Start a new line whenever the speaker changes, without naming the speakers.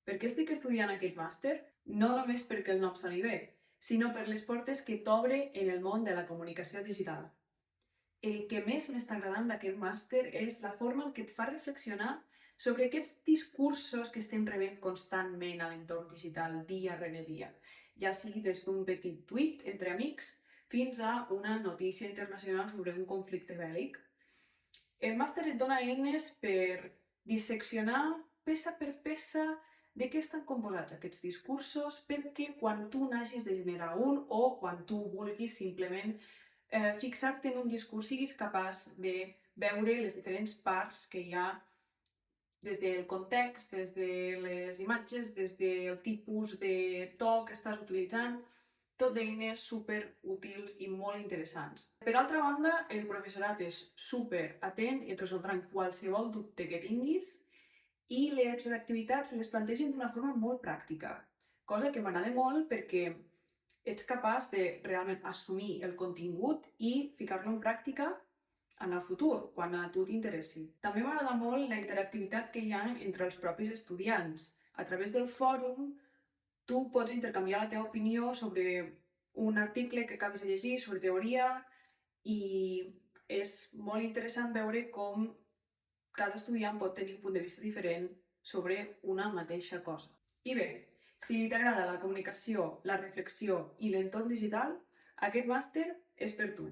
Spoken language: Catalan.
Per què estic estudiant aquest màster? No només perquè el nom soni bé, sinó per les portes que t'obre en el món de la comunicació digital. El que més m'està agradant d'aquest màster és la forma en què et fa reflexionar sobre aquests discursos que estem rebent constantment a l'entorn digital dia rere dia, ja sigui des d'un petit tuit entre amics fins a una notícia internacional sobre un conflicte bèl·lic. El màster et dona eines per disseccionar peça per peça de què estan composats aquests discursos perquè quan tu n'hagis de generar un o quan tu vulguis simplement fixar-te en un discurs siguis capaç de veure les diferents parts que hi ha des del context, des de les imatges, des del tipus de to que estàs utilitzant, tot d'eines super útils i molt interessants. Per altra banda, el professorat és super atent i et resoldran qualsevol dubte que tinguis i les activitats les plantegen d'una forma molt pràctica, cosa que m'agrada molt perquè ets capaç de realment assumir el contingut i ficar-lo en pràctica en el futur, quan a tu t'interessi. També m'agrada molt la interactivitat que hi ha entre els propis estudiants. A través del fòrum, tu pots intercanviar la teva opinió sobre un article que acabes de llegir, sobre teoria, i és molt interessant veure com cada estudiant pot tenir un punt de vista diferent sobre una mateixa cosa. I bé, si t'agrada la comunicació, la reflexió i l'entorn digital, aquest màster és per tu.